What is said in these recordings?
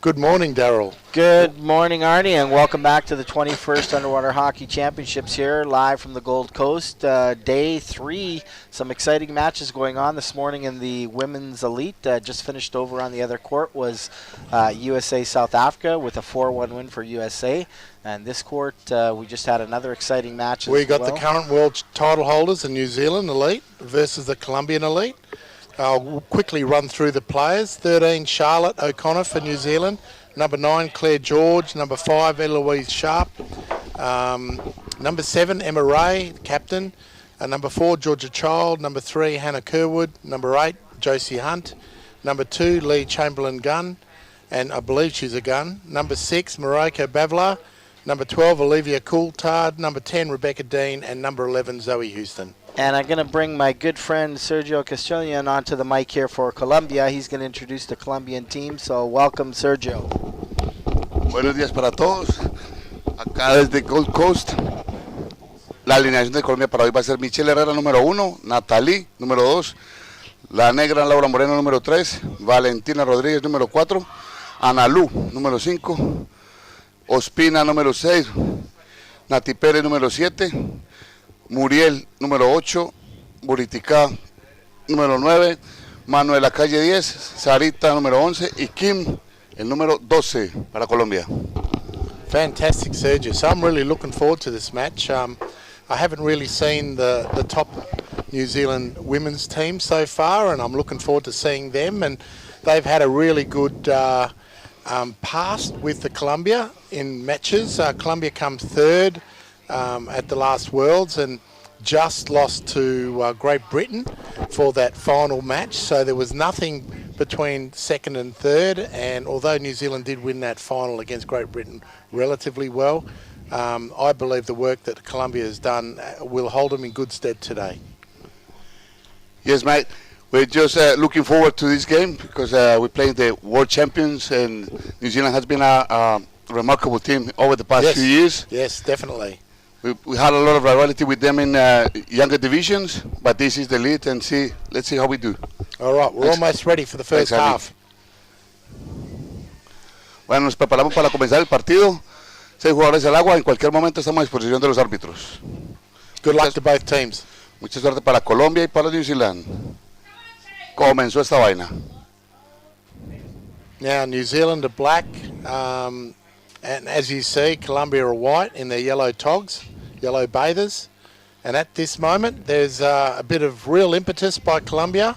Good morning, Daryl. Good morning, Arnie, and welcome back to the 21st Underwater Hockey Championships here, live from the Gold Coast. Day 3, some exciting matches going on this morning in the Women's Elite. Just finished over on the other court was USA South Africa with a 4-1 win for USA. And this court, we just had another exciting match as well. We got the current world title holders, the New Zealand Elite versus the Colombian Elite. I'll quickly run through the players. 13, Charlotte O'Connor for New Zealand. Number 9, Claire George. Number 5, Eloise Sharp. Number 7, Emma Ray, captain. Number 4, Georgia Child. Number 3, Hannah Kerwood. Number 8, Josie Hunt. Number 2, Lee Chamberlain Gunn, and I believe she's a gun. Number 6, Mariko Bavla. Number 12, Olivia Coulthard. Number 10, Rebecca Dean. And number 11, Zoe Houston. And I'm going to bring my good friend Sergio Castellan onto the mic here for Colombia. He's going to introduce the Colombian team, so welcome, Sergio. Buenos días para todos. Acá desde Gold Coast. La alineación de Colombia para hoy va a ser Michelle Herrera, número 1, Natalie, número 2, la negra Laura Moreno, número 3, Valentina Rodríguez, número 4, Analu, número 5, Ospina, número 6, Nati Pérez, número 7, Muriel, número 8, Buritica, número 9, Manuela Calle 10, Sarita, número 11 y Kim, el número 12 para Colombia. Fantastic, Sergio. So I'm really looking forward to this match. I haven't really seen the top New Zealand women's team so far, and I'm looking forward to seeing them. And they've had a really good past with the Colombia in matches. Colombia comes third at the last Worlds and just lost to Great Britain for that final match. So there was nothing between second and third, and although New Zealand did win that final against Great Britain relatively well, I believe the work that Colombia has done will hold them in good stead today. Yes, mate. We're just looking forward to this game because we're playing the world champions, and New Zealand has been a remarkable team over the past few years. Yes, definitely. We had a lot of rivalry with them in younger divisions, but this is the lead, and let's see how we do. All right, we're almost ready for the first half. Bueno, nos preparamos para comenzar el partido. 6 jugadores al agua, en cualquier momento estamos a disposición de los árbitros. Good luck to both teams. Mucha suerte para Colombia y para New Zealand. Comenzó esta vaina. Now New Zealand are black, and as you see, Colombia are white in their yellow togs, yellow bathers. And at this moment, there's a bit of real impetus by Colombia,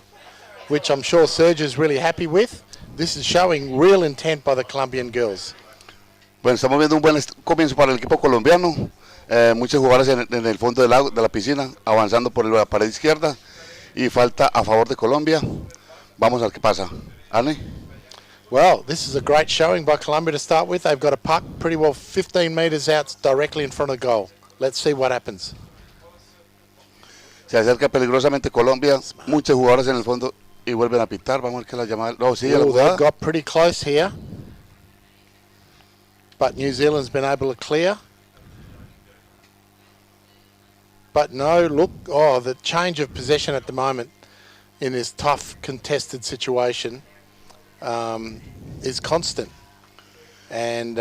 which I'm sure Sergio is really happy with. This is showing real intent by the Colombian girls. Bueno, estamos viendo un buen comienzo para el equipo colombiano. Muchos jugadores en el fondo de la piscina, avanzando por la pared izquierda. Y falta a favor de Colombia. Vamos a ver qué pasa. Arne? Well, this is a great showing by Colombia to start with. They've got a puck pretty well 15 metres out directly in front of goal. Let's see what happens. Se acerca peligrosamente Colombia. Muchos jugadores en el fondo y vuelven a pitar. Vamos a ver qué la llamada. No, sigue la jugada. They got pretty close here. But New Zealand's been able to clear. But no, look, the change of possession at the moment in this tough contested situation is constant. And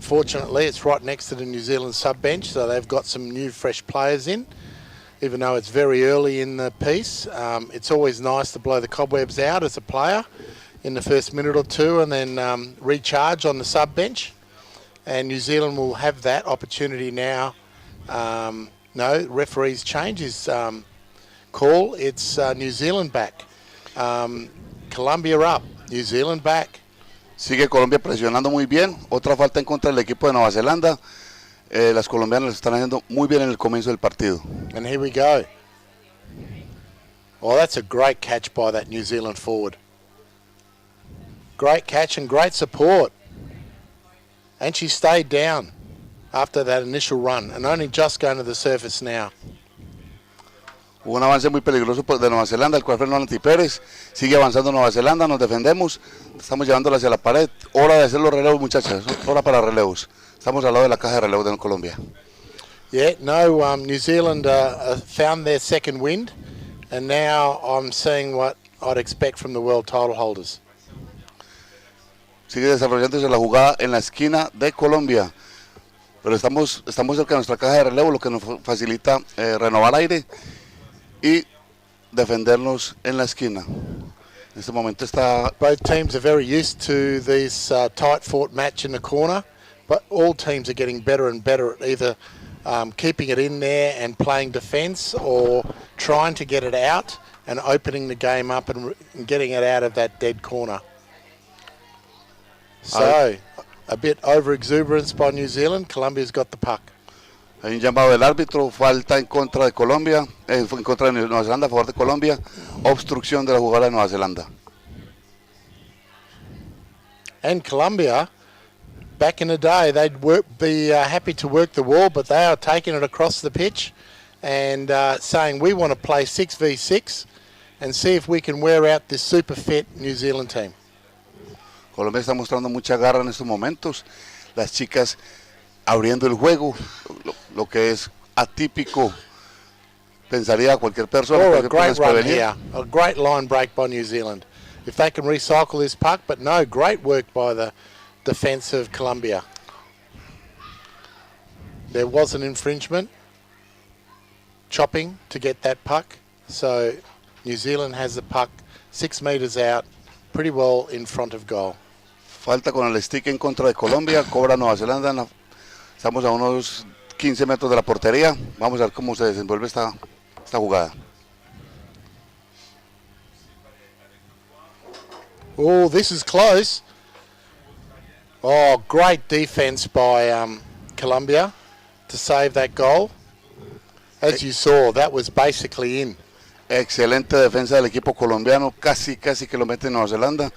fortunately, it's right next to the New Zealand sub-bench, so they've got some new fresh players in. Even though it's very early in the piece, it's always nice to blow the cobwebs out as a player in the first minute or two and then recharge on the sub-bench. And New Zealand will have that opportunity now. No, referee's change his call. It's New Zealand back. Colombia up. New Zealand back. Sigue Colombia presionando muy bien. Otra falta en contra del equipo de Nueva Zelanda. Las colombianas lo están haciendo muy bien en el comienzo del partido. And here we go. Oh, that's a great catch by that New Zealand forward. Great catch and great support. And she stayed down after that initial run and only just going to the surface now. Hubo un avance muy peligroso de Nueva Zelanda, el cual frenó Nati Pérez. Sigue avanzando Nueva Zelanda, nos defendemos. Estamos llevándola hacia la pared. Hora de hacer los relevos, muchachas. Hora para relevos. Estamos al lado de la caja de relevos de Colombia. Yeah, no, New Zealand found their second wind. And now I'm seeing what I'd expect from the world title holders. Sigue desarrollándose la jugada en la esquina de Colombia. Pero estamos cerca de nuestra caja de relevo, lo que nos facilita renovar aire y defendernos en la esquina. En este momento está... Both teams are very used to this tight fought match in the corner, but all teams are getting better and better at either keeping it in there and playing defence, or trying to get it out and opening the game up and getting it out of that dead corner. So, a bit over-exuberance by New Zealand. Colombia's got the puck. Hay un llamado del árbitro, falta en contra de Colombia, en contra de Nueva Zelanda, a favor de Colombia, obstrucción de la jugada de Nueva Zelanda. And Colombia, back in the day, they'd be happy to work the wall, but they are taking it across the pitch and saying we want to play 6v6 and see if we can wear out this super fit New Zealand team. Colombia está mostrando mucha garra en estos momentos. Las chicas abriendo el juego, lo que es atípico, pensaría cualquier persona. Oh, a great run here. A great line break by New Zealand. If they can recycle this puck, but no, great work by the defence of Colombia. There was an infringement, chopping to get that puck. So New Zealand has the puck 6 metres out, pretty well in front of goal. Falta con el stick en contra de Colombia, cobra Nueva Zelanda. Estamos a unos 15 metros de la portería. Vamos a ver cómo se desenvuelve esta jugada. Oh, this is close. Oh, great defence by Colombia to save that goal. As you saw, that was basically in. Excelente defensa del equipo colombiano, casi que lo mete en Nueva Zelanda.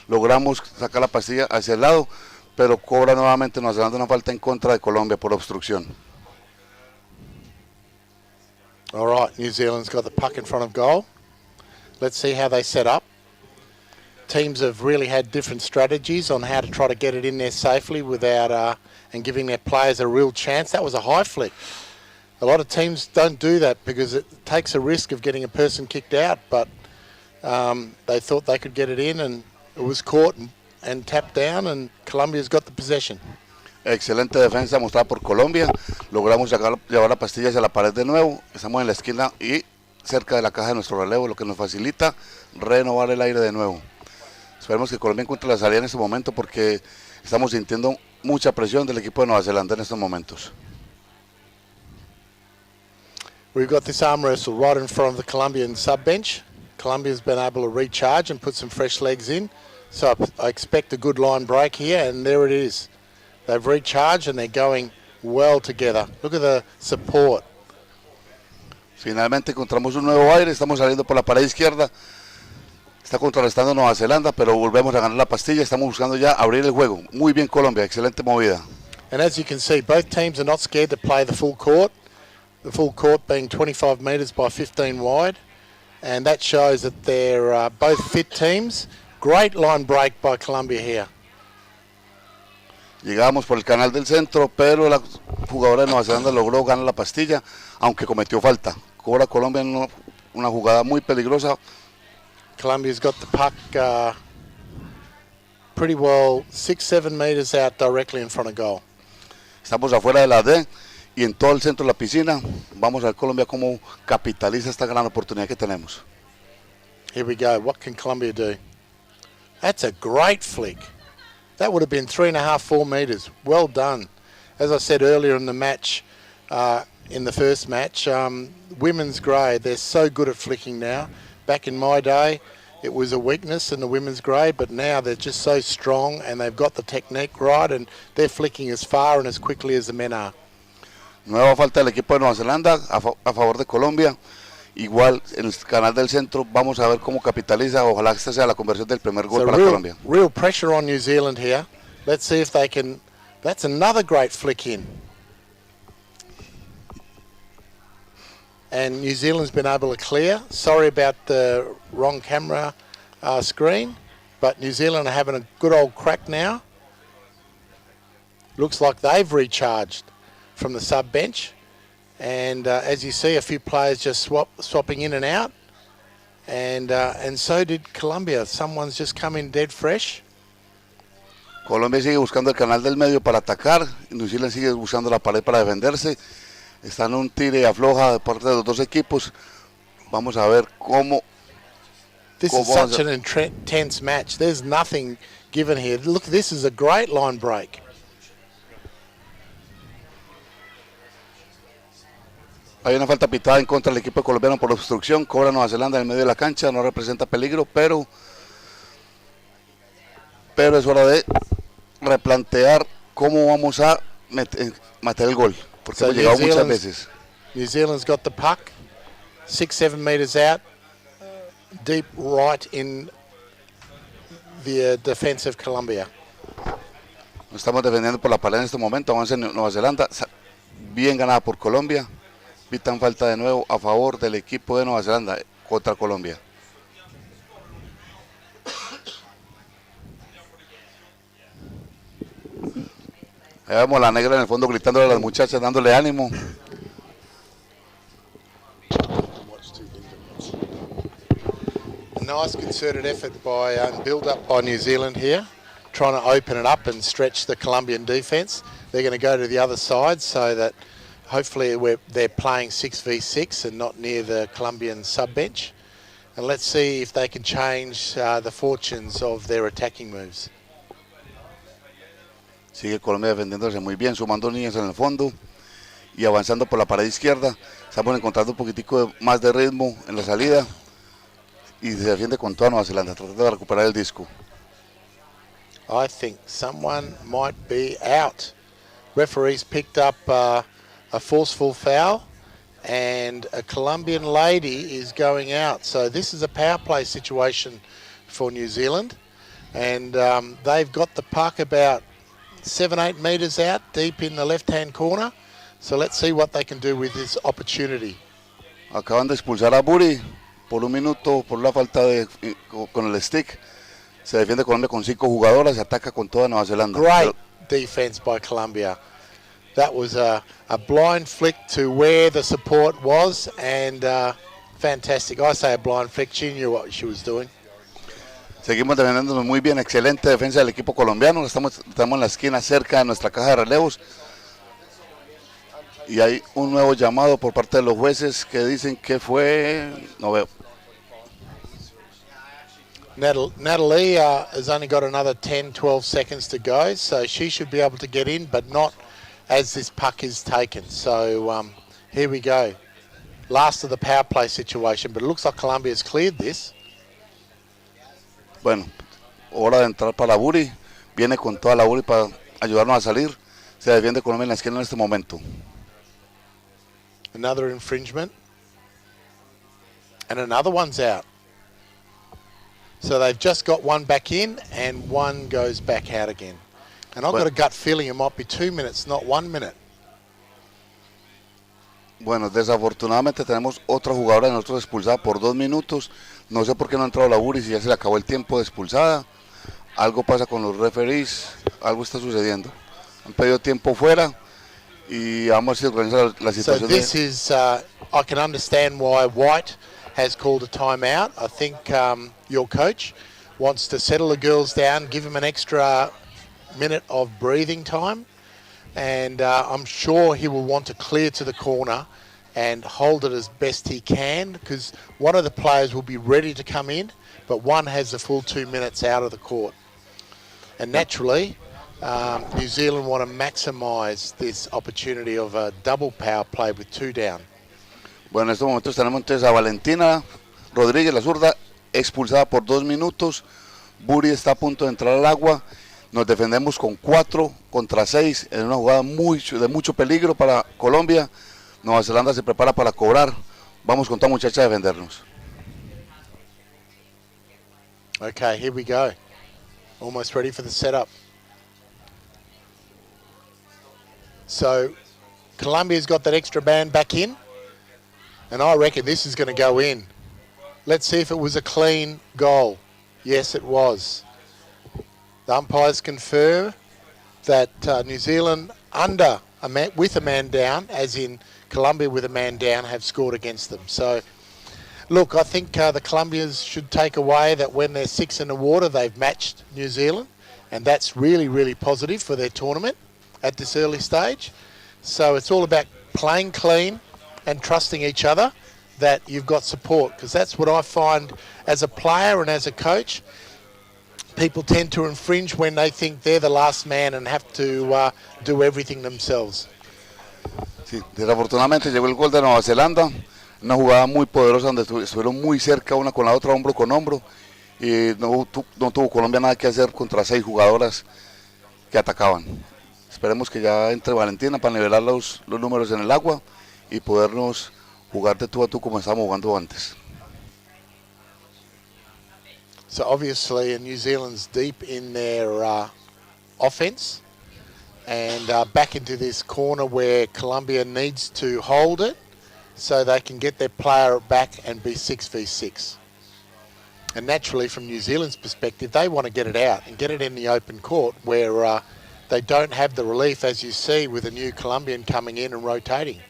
Logramos sacar la pastilla hacia el lado, pero cobra nuevamente Nueva Zelanda una falta en contra de Colombia por obstrucción. All right, New Zealand's got the puck in front of goal. Let's see how they set up. Teams have really had different strategies on how to try to get it in there safely without and giving their players a real chance. That was a high flick. A lot of teams don't do that because it takes a risk of getting a person kicked out, but they thought they could get it in, and it was caught and tapped down, and Colombia's got the possession. Excelente defensa mostrada por Colombia. Logramos llevar la pastilla hacia la pared de nuevo. Estamos en la esquina y cerca de la caja de nuestro relevo, lo que nos facilita renovar el aire de nuevo. Esperemos que Colombia encuentre la salida en este momento, porque estamos sintiendo mucha presión del equipo de Nueva Zelanda en estos momentos. We've got this arm wrestle right in front of the Colombian sub-bench. Colombia's been able to recharge and put some fresh legs in. So I expect a good line break here, and there it is. They've recharged and they're going well together. Look at the support. Finalmente encontramos un nuevo aire, estamos saliendo por la pared izquierda. Está contrarrestando Nueva Zelanda, pero volvemos a ganar la pastilla. Estamos buscando ya abrir el juego. Muy bien Colombia, excelente movida. And as you can see, both teams are not scared to play the full court. The full court being 25 metres by 15 wide. And that shows that they're both fit teams. Great line break by Colombia here. Llegamos por el canal del centro, pero la jugadora de Nueva Zelanda logró ganar la pastilla, aunque cometió falta. Cobra Colombia en una jugada muy peligrosa. Colombia's got the puck pretty well 6-7 metres out directly in front of goal. Estamos afuera de la D y en todo el centro de la piscina. Vamos a ver Colombia cómo capitaliza esta gran oportunidad que tenemos. Here we go. What can Colombia do? That's a great flick. That would have been 3.5-4 metres. Well done. As I said earlier in the match, in the first match, women's grade, they're so good at flicking now. Back in my day, it was a weakness in the women's grade, but now they're just so strong and they've got the technique right, and they're flicking as far and as quickly as the men are. Nueva falta del equipo de Nueva Zelanda a favor de Colombia. Igual en el canal del centro, vamos a ver cómo capitaliza. Ojalá esta sea la conversión del primer gol para Colombia. Real pressure on New Zealand here. Let's see if they can. That's another great flick in. And New Zealand's been able to clear. Sorry about the wrong camera screen, but New Zealand are having a good old crack now. Looks like they've recharged from the sub bench. And as you see, a few players just swapping in and out. And so did Colombia. Someone's just come in dead fresh. Colombia sigue buscando el canal del medio para atacar, New Zealand sigue buscando la pared para defenderse. Están en un tire y afloja de parte de los dos equipos. Vamos a ver cómo... This is such an intense match. There's nothing given here. Look, this is a great line break. Hay una falta pitada en contra del equipo colombiano por obstrucción. Cobra Nueva Zelanda en el medio de la cancha. No representa peligro, pero es hora de replantear cómo vamos a meter el gol. Porque hemos llegado muchas veces. New Zealand's got the puck. 6-7 meters out. Deep right in the defense of Colombia. Estamos defendiendo por la pared en este momento. Avanza en Nueva Zelanda. Bien ganada por Colombia. Pitan falta de nuevo a favor del equipo de Nueva Zelanda contra Colombia. Ahí vemos a la negra en el fondo gritándole a las muchachas, dándole ánimo. A nice concerted effort by build up by New Zealand here, trying to open it up and stretch the Colombian defence. They're going to go to the other side so that hopefully they're playing 6v6 and not near the Colombian sub-bench. And let's see if they can change the fortunes of their attacking moves. Sigue Colombia defendiéndose muy bien, sumando niños en el fondo y avanzando por la pared izquierda. Estamos encontrando un poquitico más de ritmo en la salida y se defiende con toda Nueva Zelanda, tratando de recuperar el disco. I think someone might be out. Referees picked up a forceful foul and a Colombian lady is going out. So this is a power play situation for New Zealand, and they've got the puck about 7-8 meters out deep in the left-hand corner. So let's see what they can do with this opportunity. Acaban de expulsar a Buri por un minuto por la falta de con el stick. Se defiende Colombia con 5 jugadoras, se ataca con toda Nueva Zelanda. Great defense by Colombia. That was a blind flick to where the support was, and fantastic. I say a blind flick. She knew what she was doing. Seguimos defendiéndonos muy bien, excelente defensa del equipo colombiano. Estamos en la esquina cerca de nuestra caja de relevos. Y hay un nuevo llamado por parte de los jueces que dicen que fue... No veo. Natalie has only got another 10-12 seconds to go, so she should be able to get in, but not as this puck is taken. So here we go. Last of the power play situation, but it looks like Colombia's cleared this. Bueno, hora de entrar para la Buri. Viene con toda la Buri para ayudarnos a salir. Se defiende Colombia en la esquina en este momento. Another infringement. And another one's out. So they've just got one back in and one goes back out again. And I've got a gut feeling it might be 2 minutes, not 1 minute. Bueno, desafortunadamente tenemos otra jugadora de nosotros expulsada por 2 minutos. No sé por qué no ha entrado la Buri, si ya se le acabó el tiempo de expulsada. Algo pasa con los referees, algo está sucediendo. Han pedido tiempo fuera y vamos a organizar la situación. So this is, I can understand why White has called a timeout. I think your coach wants to settle the girls down, give them an extra minute of breathing time, and I'm sure he will want to clear to the corner and hold it as best he can, because one of the players will be ready to come in, but one has the full 2 minutes out of the court. And naturally, New Zealand want to maximise this opportunity of a double power play with 2 down. Bueno, en estos momentos tenemos entonces a Valentina Rodríguez, la zurda, expulsada por 2 minutos. Buri está a punto de entrar al agua. Nos defendemos con 4 contra 6 en una jugada de mucho peligro para Colombia. Nueva Zelanda se prepara para cobrar. Vamos con toda muchacha a defendernos. Okay, here we go. Almost ready for the setup. So Colombia's got that extra man back in, and I reckon this is going to go in. Let's see if it was a clean goal. Yes, it was. The umpires confirm that New Zealand with a man down, as in Colombia with a man down, have scored against them. So, look, I think the Colombians should take away that when they're 6 in the water, they've matched New Zealand, And that's really, really positive for their tournament at this early stage. So it's all about playing clean and trusting each other that you've got support, because that's what I find as a player and as a coach. People tend to infringe when they think they're the last man and have to do everything themselves. Sí, desafortunadamente llegó el gol de Nueva Zelanda, una jugada muy poderosa donde estuvieron muy cerca una con la otra, hombro con hombro, y no tuvo Colombia nada que hacer contra 6 jugadoras que atacaban. Esperemos que ya entre Valentina para nivelar los números en el agua y podernos jugar de tú a tú como estábamos jugando antes. So obviously New Zealand's deep in their offense and back into this corner where Colombia needs to hold it so they can get their player back and be 6v6. And naturally from New Zealand's perspective, they want to get it out and get it in the open court where they don't have the relief, as you see, with a new Colombian coming in and rotating.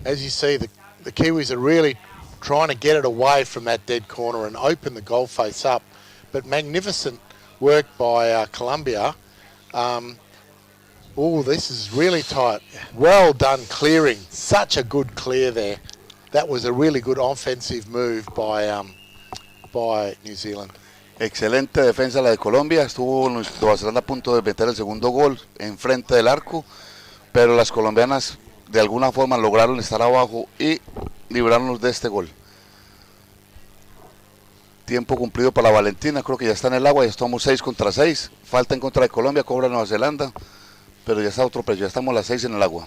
As you see, the Kiwis are really trying to get it away from that dead corner and open the goal face up. But magnificent work by Colombia. This is really tight. Well done clearing. Such a good clear there. That was a really good offensive move by New Zealand. Excelente defensa la de Colombia. Estuvo Nueva Zelanda a punto de meter el segundo gol enfrente del arco, pero las colombianas de alguna forma lograron estar abajo y librarnos de este gol. Tiempo cumplido para la Valentina, creo que ya está en el agua, ya estamos 6 contra 6. Falta en contra de Colombia, cobra Nueva Zelanda, pero ya está otro precio, ya estamos las 6 en el agua.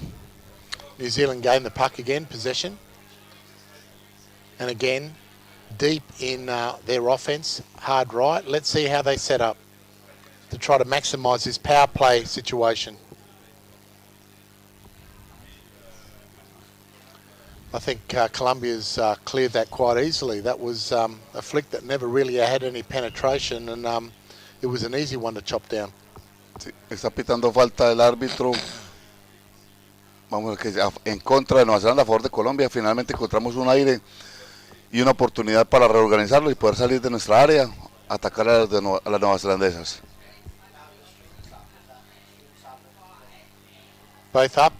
New Zealand gained the puck again, possession. And again, deep in their offense, hard right. Let's see how they set up to try to maximise this power play situation. I think Colombia's cleared that quite easily. That was a flick that never really had any penetration, and it was an easy one to chop down. Sí, está pitando falta el árbitro. Vamos a ver que en contra de Nueva Zelanda, a favor de Colombia. Finalmente encontramos un aire y una oportunidad para reorganizarlo y poder salir de nuestra área, atacar a las neozelandesas. Both up.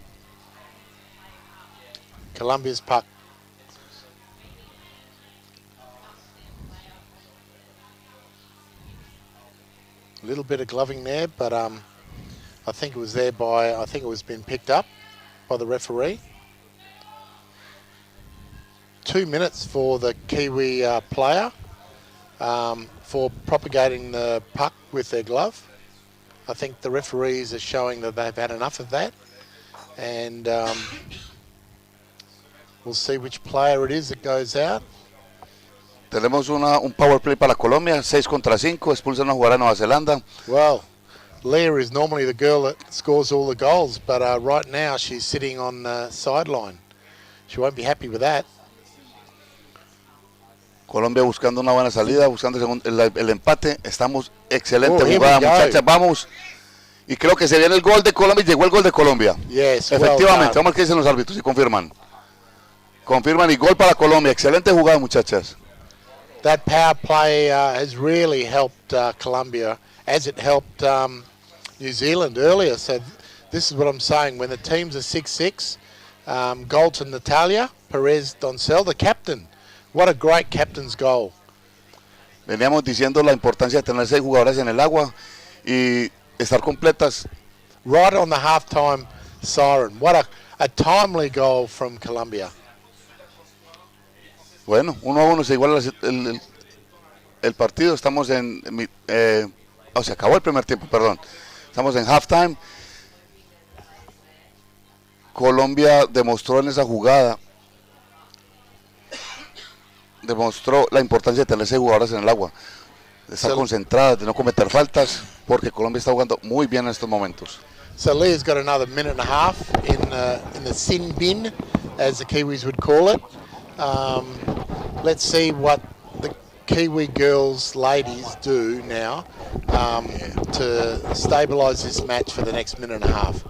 Colombia's puck. A little bit of gloving there, but I think it was there I think it was been picked up by the referee. 2 minutes for the Kiwi player for propagating the puck with their glove. I think the referees are showing that they've had enough of that, and we'll see which player it is that goes out. Tenemos un power play para Colombia, 6 contra 5, expulsan a jugar a Nueva Zelanda. Well, Leah is normally the girl that scores all the goals, but right now she's sitting on the sideline. She won't be happy with that. Colombia buscando una buena salida, buscando el empate. Estamos excelente here jugada, we go. muchachas. Vamos. Y creo que se viene el gol de Colombia y llegó el gol de Colombia. Yes, efectivamente, well vamos a ver qué dicen los árbitros y confirman. Confirman y gol para Colombia. Excelente jugada, muchachas. That power play has really helped Colombia, as it helped New Zealand earlier. So this is what I'm saying. When the teams are 6-6, Galton, Natalia, Perez, Doncel, the captain. What a great captain's goal. Veníamos diciendo la importancia de tener 6 jugadoras en el agua y estar completas. Right on the halftime siren. What a timely goal from Colombia. Bueno, 1-1 se iguala el partido. Estamos se acabó el primer tiempo, perdón. Estamos en halftime. Colombia demostró en esa jugada, demostró la importancia de tener 6 jugadoras en el agua, de estar concentradas, de no cometer faltas, porque Colombia está jugando muy bien en estos momentos. So Leah's got another minute and a half in the sin bin, as the Kiwis would call it. Let's see what the Kiwi girls, ladies do now to stabilise this match for the next minute and a half.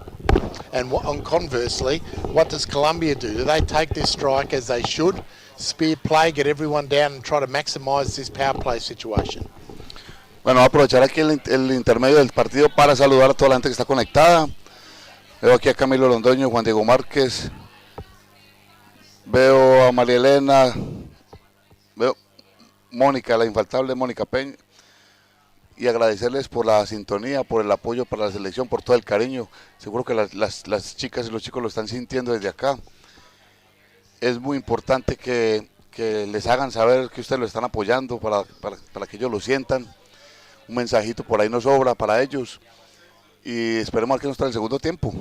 And conversely, what does Colombia do? Do they take this strike as they should, spear play, get everyone down and try to maximise this power play situation? Bueno, voy a aprovechar aquí el intermedio del partido para saludar a toda la gente que está conectada. Veo aquí a Camilo Londoño, Juan Diego Márquez, veo a María Elena, veo Mónica, la infaltable Mónica Peña, y agradecerles por la sintonía, por el apoyo para la selección, por todo el cariño. Seguro que las chicas y los chicos lo están sintiendo desde acá. Es muy importante que les hagan saber que ustedes lo están apoyando para que ellos lo sientan. Un mensajito por ahí nos sobra para ellos y esperemos a que nos trae el segundo tiempo.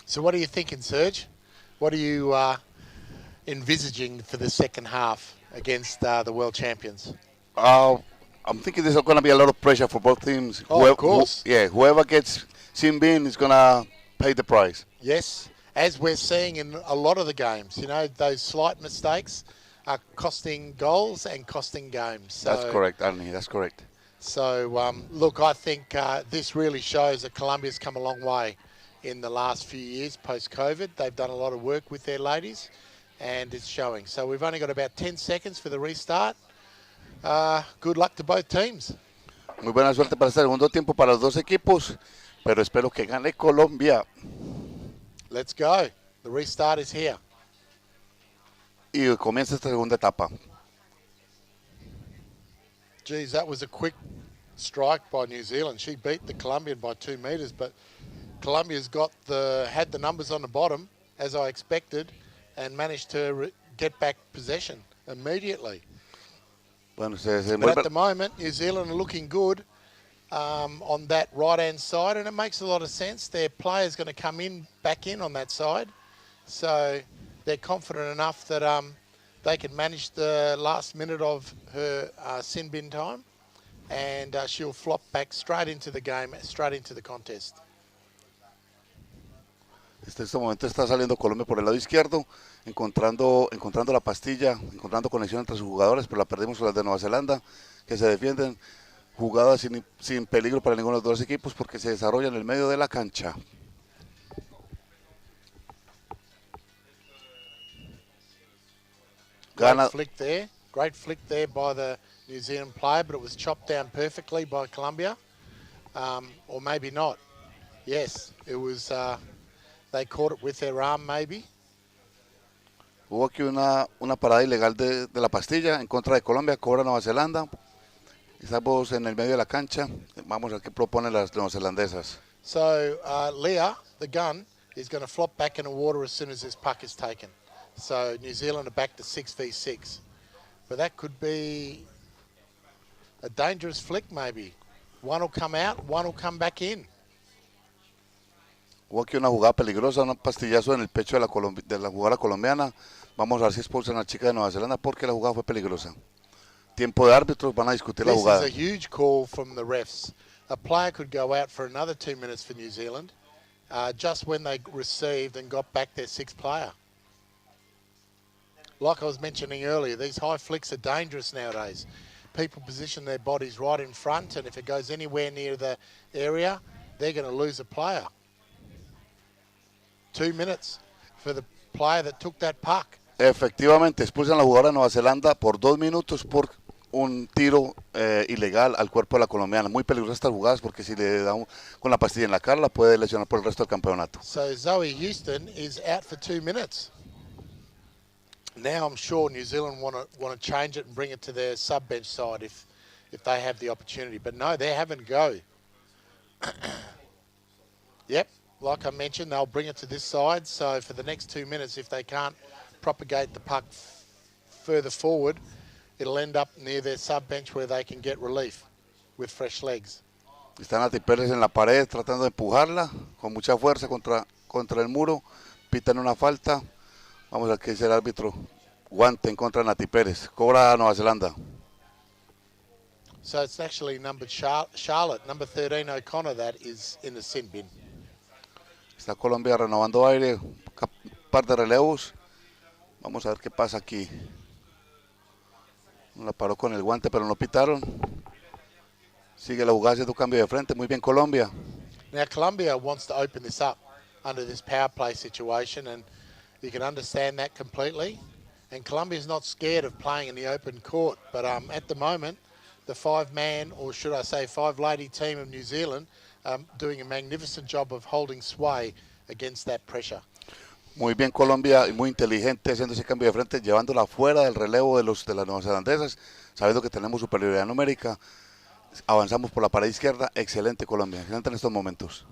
So what are you thinking, Serge? What are you envisaging for the second half against the world champions? I'm thinking there's going to be a lot of pressure for both teams. Oh, of course. Whoever gets sin bin is going to pay the price. Yes, as we're seeing in a lot of the games, you know, those slight mistakes are costing goals and costing games. So, That's correct, Arnie, that's correct. So, look, I think this really shows that Colombia's come a long way in the last few years post-COVID. They've done a lot of work with their ladies, and it's showing. So we've only got about 10 seconds for the restart. Good luck to both teams. Muy buena suerte para este segundo tiempo para los dos equipos, pero espero que gane Colombia. Let's go. The restart is here. Y comienza esta segunda etapa. Geez, that was a quick strike by New Zealand. She beat the Colombian by 2 metres, but Colombia's had the numbers on the bottom, as I expected, and managed to get back possession immediately. Bueno, but at the moment, New Zealand are looking good on that right-hand side, and it makes a lot of sense. Their player's going to come back in on that side, so they're confident enough that they can manage the last minute of her sin bin time, and she'll flop back straight into the game, straight into the contest. En este momento está saliendo Colombia por el lado izquierdo, encontrando la pastilla, encontrando conexión entre sus jugadores, pero la perdimos con las de Nueva Zelanda, que se defienden, jugadas sin peligro para ninguno de los dos equipos porque se desarrolla en el medio de la cancha. Great flick there by the New Zealand player, but it was chopped down perfectly by Colombia, or maybe not. Yes, it was. They caught it with their arm, maybe. Hubo aquí una parada ilegal de la pastilla en contra de Colombia, cobra Nueva Zelanda. Estamos en el medio de la cancha. Vamos a ver qué proponen las neozelandesas. So Leah, the gun, is going to flop back in the water as soon as this puck is taken. So New Zealand are back to 6v6. But that could be a dangerous flick, maybe. One will come out, one will come back in. Hubo aquí una jugada peligrosa, un pastillazo en el pecho de la jugadora colombiana. Vamos a ver si expulsan a la chica de Nueva Zelanda porque la jugada fue peligrosa. Tiempo de árbitros, van a discutir la jugada. This is a huge call from the refs. A player could go out for another 2 minutes for New Zealand, just when they received and got back their sixth player. Like I was mentioning earlier, these high flicks are dangerous nowadays. People position their bodies right in front, and if it goes anywhere near the area, they're going to lose a player. 2 minutes for the player that took that puck. Efectivamente, expulsan a la jugadora de Nueva Zelanda por 2 minutos por un tiro ilegal al cuerpo de la colombiana. Muy peligrosas estas jugadas porque si le da con la pastilla en la cara la puede lesionar por el resto del campeonato. So Zoe Houston is out for 2 minutes. Now I'm sure New Zealand want to change it and bring it to their sub-bench side if they have the opportunity. But no, they're having a go. Yep. Like I mentioned, they'll bring it to this side. So for the next 2 minutes, if they can't propagate the puck further forward, it'll end up near their sub-bench where they can get relief with fresh legs. Están Nati Pérez en la pared tratando de empujarla con mucha fuerza contra el muro. Pitan una falta. Vamos a ver qué dice el árbitro. Guante en contra de Nati Pérez. Cobra Nueva Zelanda. So it's actually numbered Charlotte. Number 13, O'Connor, that is in the sin bin. Está Colombia renovando aire, un par de relevos. Vamos a ver qué pasa aquí. La paró con el guante, pero no pitaron. Sigue la jugada haciendo cambio de frente. Muy bien Colombia. Now Colombia wants to open this up under this power play situation, and you can understand that completely. And Colombia's not scared of playing in the open court, but at the moment, the five-man, or should I say five-lady team of New Zealand, doing a magnificent job of holding sway against that pressure. Muy bien Colombia y muy inteligente haciendo ese cambio de frente, llevándola fuera del relevo de las neozelandesas, sabiendo que tenemos superioridad numérica. Avanzamos por la pared izquierda. Excelente Colombia, excelente en estos momentos.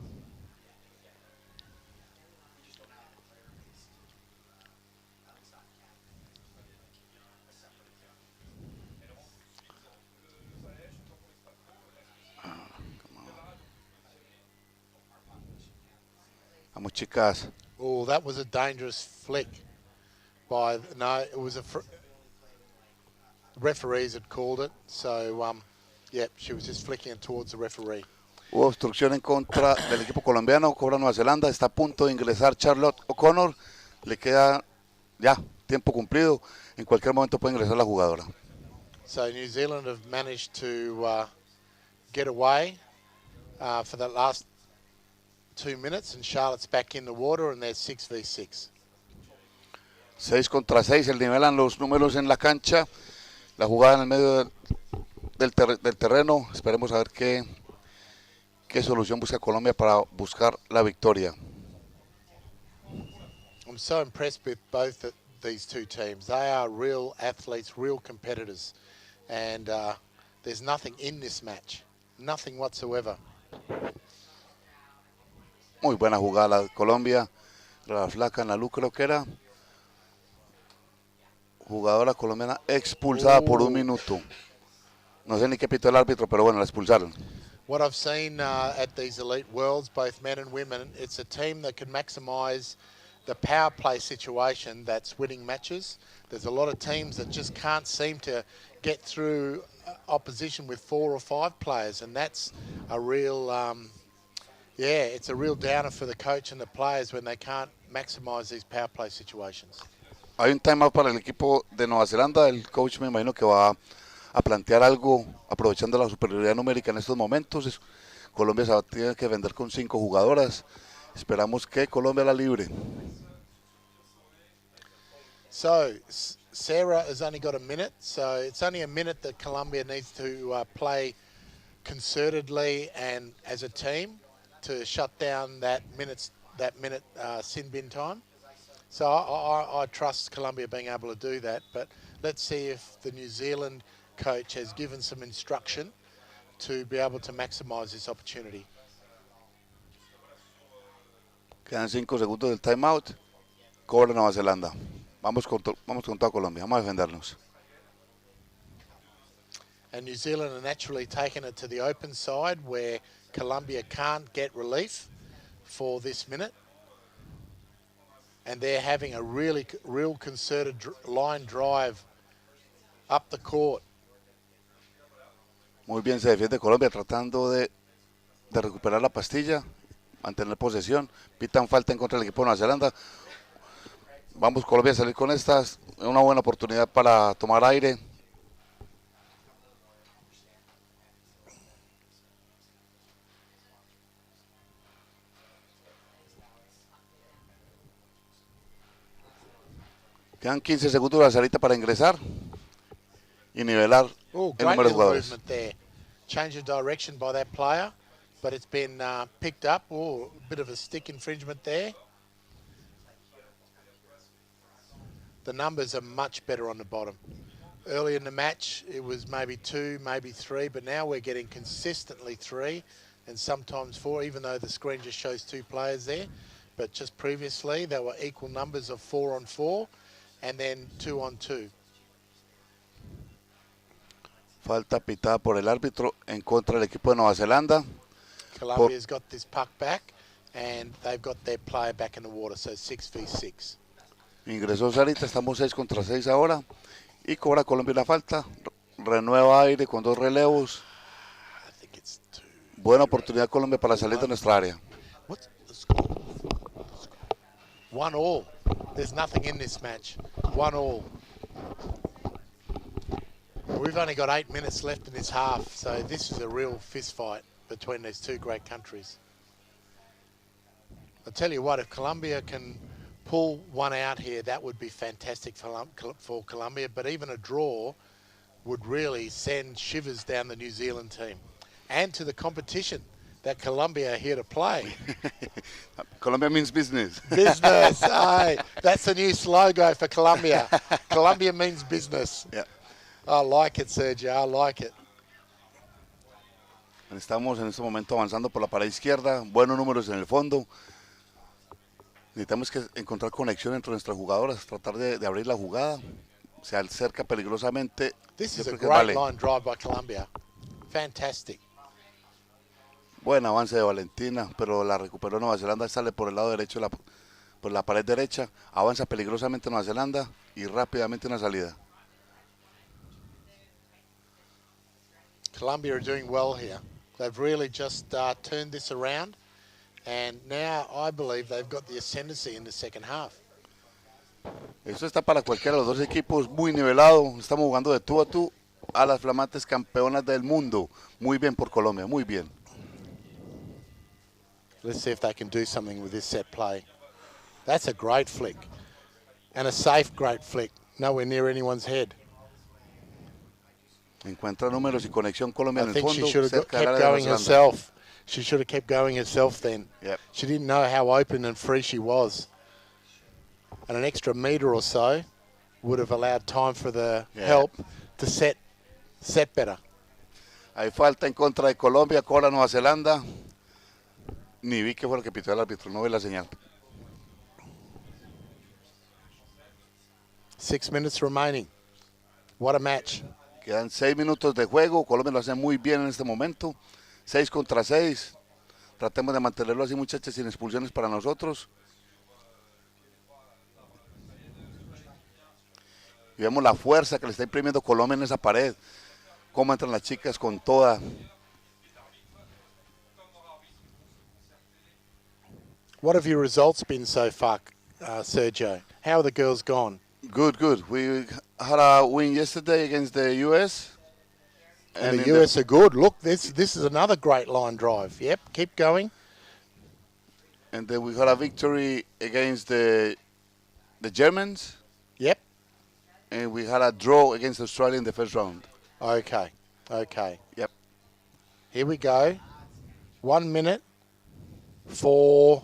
Vamos chicas. Oh, that was a dangerous flick. No, it was referees had called it. So, yeah, she was just flicking it towards the referee. Hubo obstrucción en contra del equipo colombiano, cobra Nueva Zelanda, está a punto de ingresar Charlotte O'Connor, le queda ya tiempo cumplido, en cualquier momento puede ingresar la jugadora. So New Zealand have managed to get away for the last 2 minutes, and Charlotte's back in the water, and they're 6v6. 6 contra 6, el nivelan los números en la cancha, la jugada en el medio del terreno, esperemos a ver qué solución busca Colombia para buscar la victoria. I'm so impressed with both these two teams. They are real athletes, real competitors, and there's nothing in this match, nothing whatsoever. Muy buena jugada la de Colombia, la flaca en la luz creo que era. Jugadora colombiana expulsada por 1 minuto. No sé ni qué pitó el árbitro, pero bueno, la expulsaron. What I've seen at these elite worlds, both men and women, it's a team that can maximise the power play situation that's winning matches. There's a lot of teams that just can't seem to get through opposition with 4 or 5 players, and that's a real, it's a real downer for the coach and the players when they can't maximise these power play situations. Hay un timeout para el equipo de Nueva Zelanda. El coach me imagino que va a plantear algo aprovechando la superioridad numérica en estos momentos. Colombia se va a tener que vender con 5 jugadoras. Esperamos que Colombia la libre. So Sarah has only got a minute, so it's only a minute that Colombia needs to play concertedly and as a team to shut down that minute sin bin time. So I trust Colombia being able to do that, but let's see if the New Zealand coach has given some instruction to be able to maximise this opportunity. Quedan 5 segundos del timeout. Cobra Nueva Zelanda. Vamos con toda Colombia. Vamos a defendernos. And New Zealand are naturally taking it to the open side where Colombia can't get relief for this minute. And they're having a real concerted line drive up the court. Muy bien se defiende Colombia tratando de recuperar la pastilla, mantener posesión. Pitan falta en contra del equipo de Nueva Zelanda. Vamos Colombia a salir con estas, una buena oportunidad para tomar aire. Quedan 15 segundos de la salita para ingresar y nivelar el número de jugadores. Movement there. Change of direction by that player, but it's been picked up. Oh, a bit of a stick infringement there. The numbers are much better on the bottom. Early in the match, it was maybe 2, maybe 3, but now we're getting consistently 3 and sometimes 4, even though the screen just shows 2 players there. But just previously, there were equal numbers of 4 on 4 and then 2 on 2. Falta pitada por el árbitro en contra del equipo de Nueva Zelanda. Colombia's got this puck back and they've got their player back in the water, so 6v6. Ingresó Sarita, estamos 6 contra 6 ahora y cobra Colombia la falta. Renueva aire con 2 relevos. Buena oportunidad Colombia para salir de nuestra área. What's the score? 1-1. There's nothing in this match. 1-1. And we've only got 8 minutes left in this half, so this is a real fist fight between these two great countries. I'll tell you what, if Colombia can pull one out here, that would be fantastic for Colombia, but even a draw would really send shivers down the New Zealand team and to the competition that Colombia are here to play. Colombia means business. Business, aye. That's the new slogan for Colombia. Colombia means business. Yeah. I like it, Sergio, I like it. Estamos en este momento avanzando por la pared izquierda, buenos números en el fondo. Necesitamos que encontrar conexión entre nuestras jugadoras, tratar de abrir la jugada. Se acerca peligrosamente. This is a great line drive by Colombia. Fantastic. Buen avance de Valentina, pero la recuperó Nueva Zelanda, sale por el lado derecho, por la pared derecha, avanza peligrosamente Nueva Zelanda y rápidamente una salida. Colombia are doing well here. They've really just turned this around, and now I believe they've got the ascendancy in the second half. Esto está para cualquiera de los dos equipos, muy nivelado. Estamos jugando de tú a tú a las flamantes campeonas del mundo. Muy bien por Colombia, muy bien. Let's see if they can do something with this set play. That's a great flick, and a safe great flick, nowhere near anyone's head. Encuentra números y conexión Colombia en I el think fondo. she should have Cerca del kept área de going Nueva Zelanda. herself. She should have kept going herself then. Yep. She didn't know how open and free she was. And an extra metre or so would have allowed time for the help to set better. Hay falta en contra de Colombia, cobra Nueva Zelanda. Ni vi que fue lo que pitó el árbitro, no vi la señal. 6 minutes remaining. What a match. Quedan 6 minutos de juego, Colombia lo hace muy bien en este momento. 6 contra 6. Tratemos de mantenerlo así, muchachos, sin expulsiones para nosotros. Y vemos la fuerza que le está imprimiendo Colombia en esa pared. Cómo entran las chicas con toda. What have your results been so far, Sergio? How are the girls gone? Good, good. We had a win yesterday against the US. And the US are good. Look, this is another great line drive. Yep, keep going. And then we had a victory against the Germans. Yep. And we had a draw against Australia in the first round. Okay, okay. Yep. Here we go. 1 minute for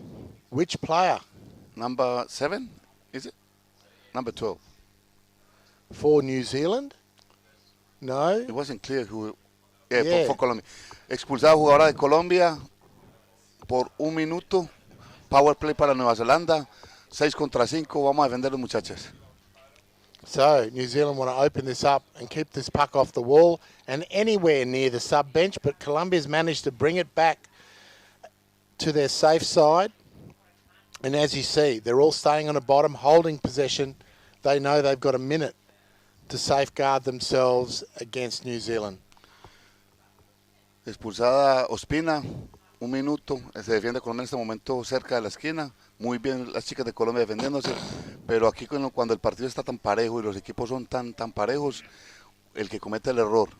which player? Number 7, is it? Number 12. For New Zealand? No. It wasn't clear who. Yeah. For Colombia. Expulsada jugadora de Colombia por 1 minuto. Power play para Nueva Zelanda. 6 contra 5. Vamos a defender los muchachas. So New Zealand want to open this up and keep this puck off the wall and anywhere near the sub bench, but Colombia's managed to bring it back to their safe side. And as you see, they're all staying on the bottom, holding possession. They know they've got a minute to safeguard themselves against New Zealand. Expulsada Ospina, 1 minuto. Se defiende Colombia en este momento cerca de la esquina. Muy bien las chicas de Colombia defendiéndose. Pero aquí cuando el partido está tan parejo y los equipos son tan parejos, el que comete el error,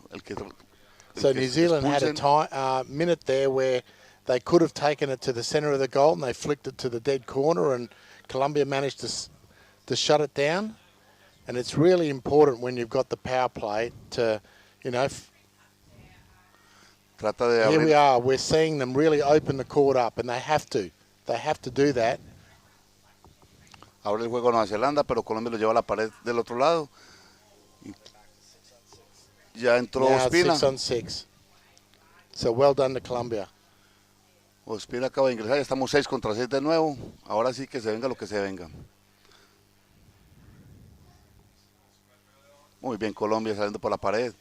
So New Zealand had a minute there where they could have taken it to the centre of the goal and they flicked it to the dead corner, and Colombia managed to shut it down. And it's really important when you've got the power play to, here we are, we're seeing them really open the court up, and they have to. They have to do that. Abre el juego Nueva Zelanda, pero Colombia lo lleva a la pared del otro lado. Ya entró Now Ospina. 6 on 6. So well done to Colombia. Ospina acaba de ingresar, ya estamos 6 contra 6 de nuevo. Ahora sí que se venga lo que se venga. Muy bien Colombia saliendo por la pared.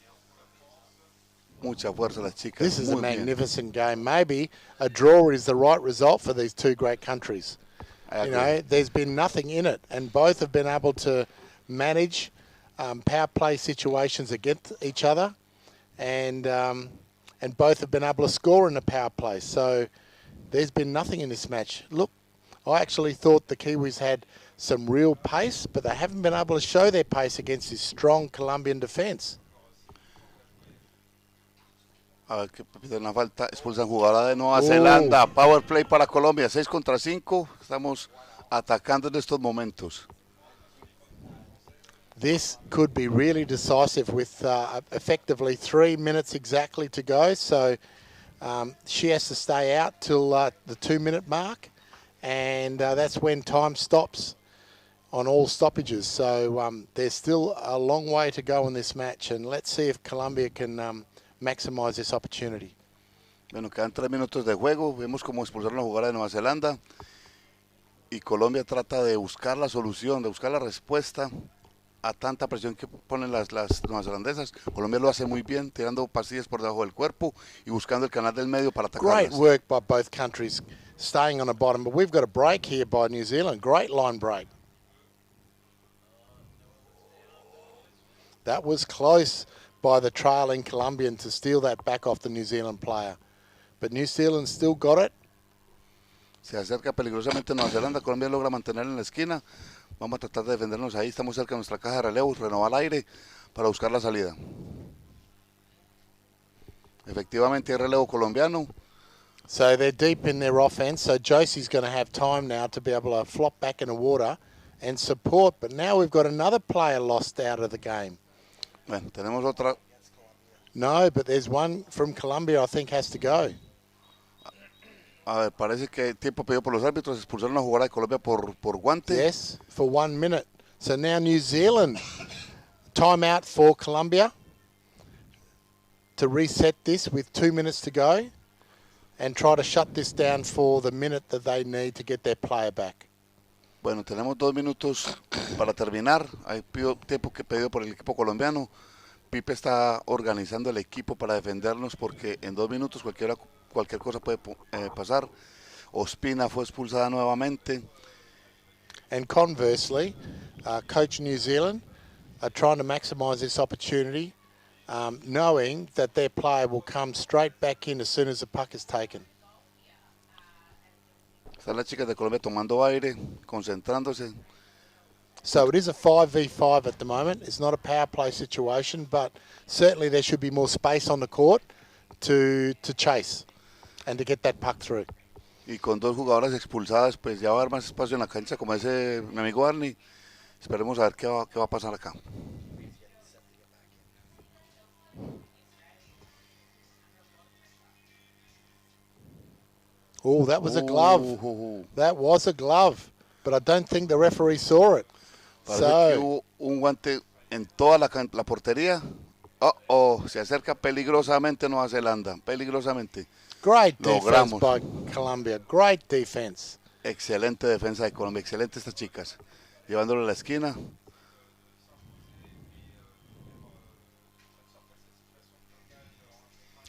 Mucha fuerza las chicas. This is a Muy bien. magnificent game. Maybe a draw is the right result for these two great countries. There's been nothing in it, and both have been able to manage power play situations against each other, and both have been able to score in the power play. So there's been nothing in this match. Look, I actually thought the Kiwis had some real pace, but they haven't been able to show their pace against this strong Colombian defence. A ver que piden una falta, expulsan jugadora de Nueva Zelanda, power play para Colombia, 6 contra 5, estamos atacando en estos momentos. This could be really decisive with effectively 3 minutes exactly to go. So she has to stay out till the 2-minute mark, and that's when time stops on all stoppages. So there's still a long way to go in this match, and let's see if Colombia can maximize this opportunity. Bueno, quedan 3 minutos de juego, vemos cómo expulsaron a la jugadora de Nueva Zelanda y Colombia trata de buscar la solución, de buscar la respuesta a tanta presión que ponen las neozelandesas. Colombia lo hace muy bien, tirando pasillas por debajo del cuerpo y buscando el canal del medio para atacarlas. Great work by both countries staying on the bottom, but we've got a break here by New Zealand. Great line break. That was close by the trailing Colombian to steal that back off the New Zealand player. But New Zealand still got it. Se acerca peligrosamente Nueva Zelanda, Colombia logra mantener en la esquina. Vamos a tratar de defendernos ahí, estamos cerca de nuestra caja de relevos, renovar el aire para buscar la salida. Efectivamente hay relevo colombiano. So they're deep in their offense, so Josie's going to have time now to be able to flop back in the water and support. But now we've got another player lost out of the game. Bueno, tenemos otra. No, but there's one from Colombia I think has to go. A ver, parece que tiempo pedido por los árbitros, expulsaron a una jugadora de Colombia por guante. Yes, for 1 minute. So now New Zealand, timeout for Colombia to reset this with 2 minutes to go and try to shut this down for the minute that they need to get their player back. Bueno, tenemos 2 minutos para terminar. Hay tiempo que pedido por el equipo colombiano. Pipe está organizando el equipo para defendernos porque en 2 minutos cualquier cosa puede pasar. Ospina fue expulsada nuevamente. And conversely, Coach New Zealand are trying to maximise this opportunity, knowing that their player will come straight back in as soon as the puck is taken. Están las chicas de Colombia tomando aire, concentrándose. So it is a 5v5 at the moment. It's not a power play situation, but certainly there should be more space on the court to chase and to get that puck through. Y con 2 jugadoras expulsadas, pues ya va a haber más espacio en la cancha, como dice mi amigo Arnie. Esperemos a ver qué va a pasar acá. Oh, that was a glove. That was a glove, but I don't think the referee saw it. Parece que hubo un guante en toda la portería. Se acerca peligrosamente Nueva Zelanda, peligrosamente. Great defense by Colombia, great defense. Excelente defensa de Colombia, excelente estas chicas. Llevándolo a la esquina.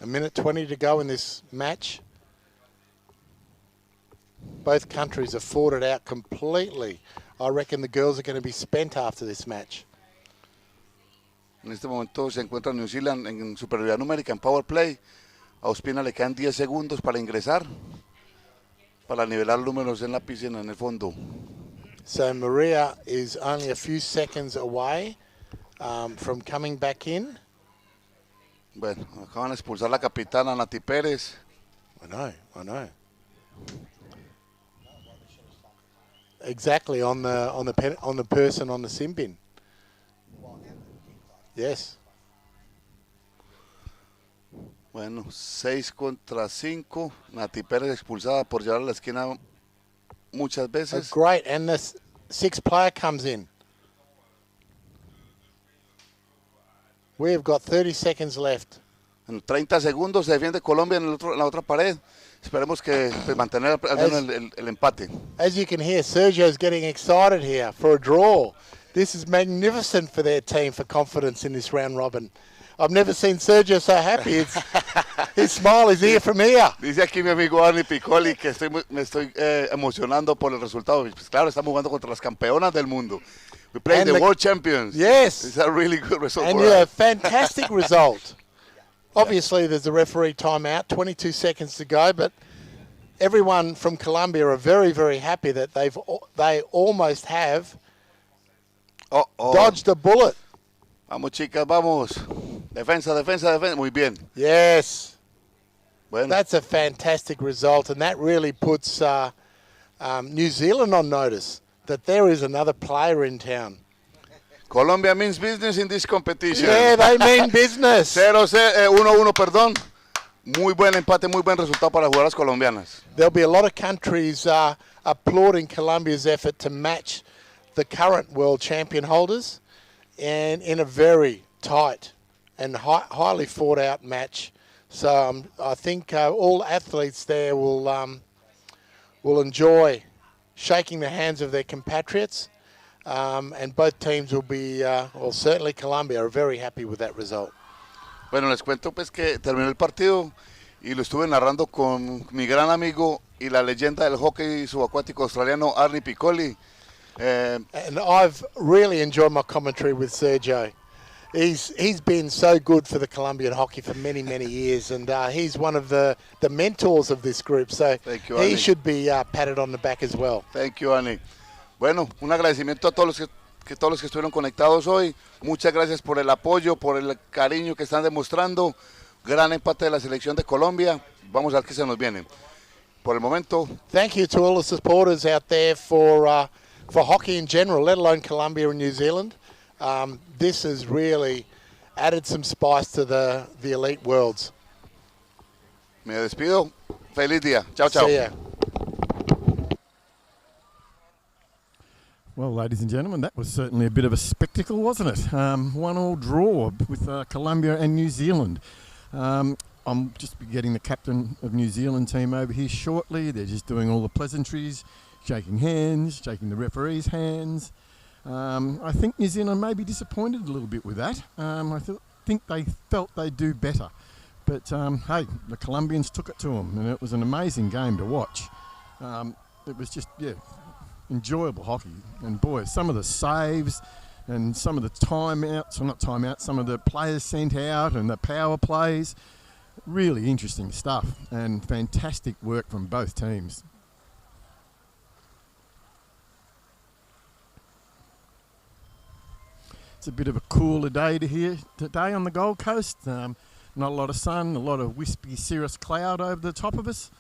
A minute 20 to go in this match. Both countries have fought it out completely. I reckon the girls are going to be spent after this match. En este momento se encuentra New Zealand en superioridad numérica en power play. A Ospina le quedan 10 segundos para ingresar, para nivelar números en la piscina, en el fondo. So Maria is only a few seconds away from coming back in. Bueno, acaban de expulsar a la capitana Nati Pérez. I know. Exactly, on the person on the sim bin. Yes. Bueno, 6 contra 5. Nati Pérez expulsada por llevar a la esquina muchas veces. Great, and the 6th player comes in. We've got 30 seconds left. En 30 segundos se defiende Colombia en la otra pared. Esperemos que mantener al menos el empate. As you can hear, Sergio's getting excited here for a draw. This is magnificent for their team for confidence in this round robin. I've never seen Sergio so happy. His smile is ear from ear. Dice aquí mi amigo Arnie Piccoli que me estoy emocionando por el resultado. Pues claro, estamos jugando contra las campeonas del mundo. We play the world champions. Yes. It's a really good result. And a fantastic result. Obviously, there's a referee timeout, 22 seconds to go, but everyone from Colombia are very, very happy that they almost have dodged a bullet. Vamos, chicas, vamos. Defensa. Muy bien. Yes. Bueno. That's a fantastic result, and that really puts New Zealand on notice that there is another player in town. Colombia means business in this competition. Yeah, they mean business. 1-1, perdón. Muy buen empate, muy buen resultado para las jugadoras colombianas. There'll be a lot of countries applauding Colombia's effort to match the current world champion holders, and in a very tight and highly fought out match. So I think all athletes there will enjoy shaking the hands of their compatriots, and both teams will be, well, certainly Colombia are very happy with that result. Bueno, les cuento pues que terminó el partido y lo estuve narrando con mi gran amigo y la leyenda del hockey subacuático australiano, Arnie Piccoli. And I've really enjoyed my commentary with Sergio. He's been so good for the Colombian hockey for many, many years, and he's one of the mentors of this group, so you, he Annie. should be patted on the back as well. Thank you, Annie. Bueno, un agradecimiento a todos los que estuvieron conectados hoy. Muchas gracias por el apoyo, por el cariño que están demostrando. Gran empate de la selección de Colombia. Vamos a ver qué se nos viene. Por el momento. Thank you to all the supporters out there for hockey in general, let alone Colombia and New Zealand. This has really added some spice to the elite worlds. Me despido. Feliz día. Chao, chao. See ya. Well, ladies and gentlemen, that was certainly a bit of a spectacle, wasn't it? 1-1 draw with Colombia and New Zealand. I'm just getting the captain of New Zealand team over here shortly. They're just doing all the pleasantries, shaking hands, shaking the referee's hands. I think New Zealand may be disappointed a little bit with that. I think they felt they'd do better. But, hey, the Colombians took it to them, and it was an amazing game to watch. It was just, enjoyable hockey. And, boy, some of the saves and some of the some of the players sent out and the power plays, really interesting stuff and fantastic work from both teams. It's a bit of a cooler day today on the Gold Coast. Not a lot of sun, a lot of wispy cirrus cloud over the top of us,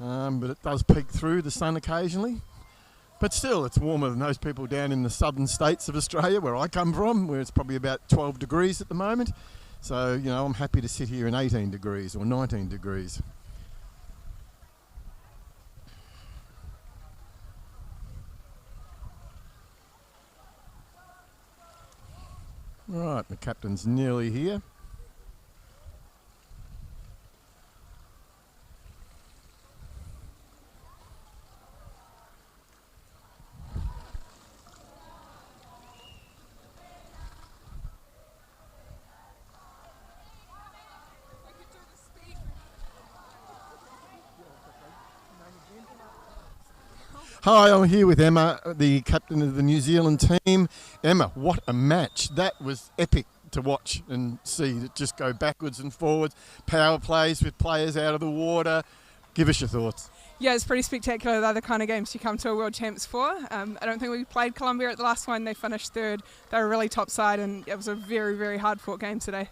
but it does peek through the sun occasionally. But still, it's warmer than those people down in the southern states of Australia, where I come from, where it's probably about 12 degrees at the moment. So, I'm happy to sit here in 18 degrees or 19 degrees. Right, the captain's nearly here. Hi, I'm here with Emma, the captain of the New Zealand team. Emma, what a match. That was epic to watch and see it just go backwards and forwards. Power plays with players out of the water. Give us your thoughts. Yeah, it's pretty spectacular. They're the kind of games you come to a World Champs for. I don't think we played Colombia at the last one. They finished third. They were really top side, and it was a very, very hard-fought game today.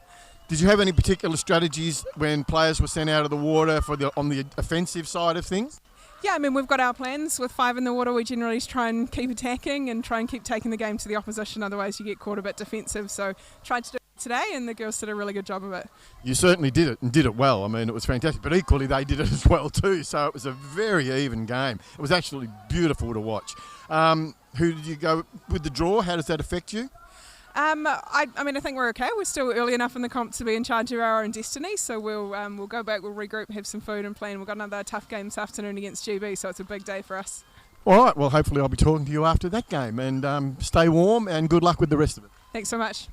Did you have any particular strategies when players were sent out of the water on the offensive side of things? Yeah, I mean, we've got our plans. With 5 in the water, we generally try and keep attacking and try and keep taking the game to the opposition. Otherwise, you get caught a bit defensive. So tried to do it today, and the girls did a really good job of it. You certainly did it, and did it well. I mean, it was fantastic. But equally, they did it as well too. So it was a very even game. It was actually beautiful to watch. Who did you go with the draw? How does that affect you? I mean, I think we're okay. We're still early enough in the comp to be in charge of our own destiny. So we'll go back, we'll regroup, have some food and plan. We've got another tough game this afternoon against GB, so it's a big day for us. All right, well, hopefully I'll be talking to you after that game. And stay warm and good luck with the rest of it. Thanks so much.